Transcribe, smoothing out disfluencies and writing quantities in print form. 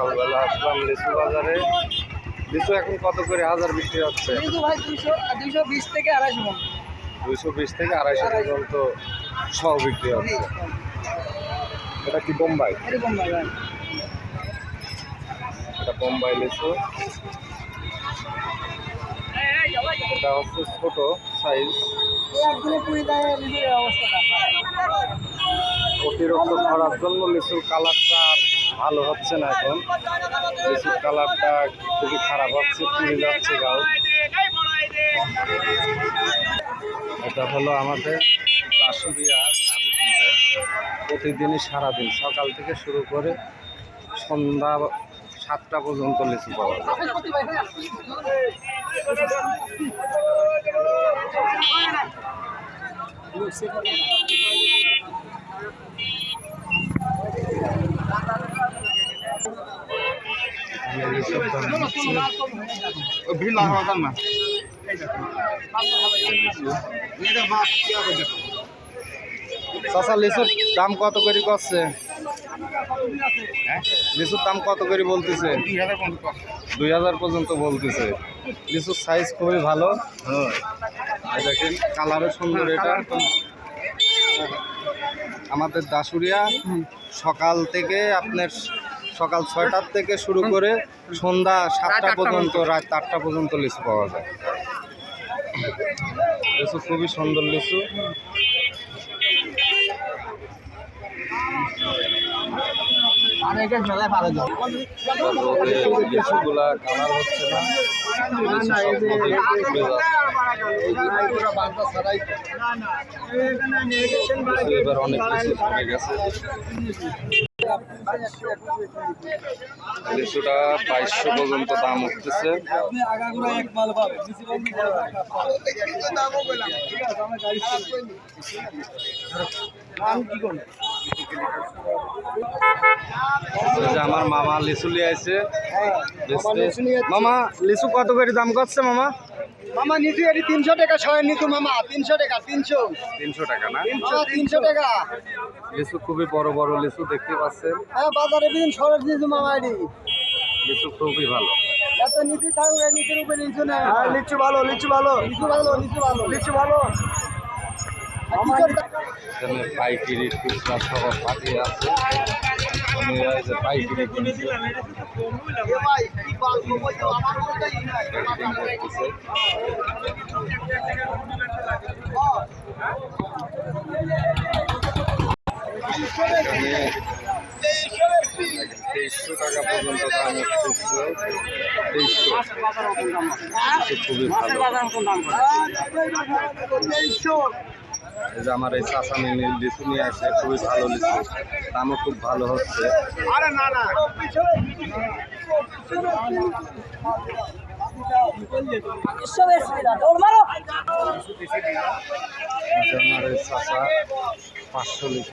সকালবেলা আসলাম লিচু বাজারে। লিচু এখন কত করে হাজার বিক্রি হচ্ছে? ভাই 220 থেকে 250 220 থেকে 250 পর্যন্ত সব বিক্রি হচ্ছে। এটা কি বোম্বাই? এটা বোম্বাই লিচু। এটা হচ্ছে ছোট সাইজ। অতিরিক্ত খরার জন্য লিচুর কালারটা আর ভালো হচ্ছে না। এখন লিচুর কালারটা খুবই খারাপ হচ্ছে, পুড়ে যাচ্ছে গাও। এটা হলো আমাদের দাসুরিয়া প্রতিদিনই সারাদিন সকাল থেকে শুরু করে সন্ধ্যা 7টা পর্যন্ত লিচু পাওয়া যায়। চাচা লিচুর দাম কত করে করছে? লিচুর দাম কত করে বলতেছে? 2000 পর্যন্ত বলতেছে। লিচুর সাইজ খুবই ভালো, দেখেন কালারও সুন্দর। এটা আমাদের দাসুরিয়া সকাল থেকে আপনার সকাল 6টার থেকে শুরু করে সন্ধ্যা 7টা পর্যন্ত, রাত 8টা পর্যন্ত লিচু পাওয়া যায়। লিচু খুবই সুন্দর লিচু। লিচুগুলা কালার হচ্ছে না, এবার অনেক কিছু পড়ে গেছে। লিচুটা 2200 পর্যন্ত দাম উঠতেছে। আমার মামা লিচু নিয়ে আসছে। মামা লিচু কত করে দাম করছে মামা? মামা নিচু এটি 300 টাকা ছয় নিচু মামা 300 টাকা 300 টাকা না? 300 টাকা। লিচু খুবই বড় বড় লিচু দেখতে পাচ্ছেন। হ্যাঁ বাজারে দিন সরজ নিচু মামা এটি লিচু খুবই ভালো। এত নিচু থাকবে নিচের উপরে লিচু না। হ্যাঁ লিচু ভালো লিচু ভালো লিচু ভালো লিচু ভালো লিচু ভালো। এখানে পাইকারি খুচরা সব পাঠিয়ে আছে। আমি এই যে পাইকারি কিনছি। এখানে 2300 টাকা পর্যন্ত দাম উঠছে। 2300 খুবই ভালো। এই যে আমার এই চাষা লিচু নিয়ে আসে, খুবই ভালো লিচু, দামও খুব ভালো হচ্ছে। আমার এই চাষা 500 লিচু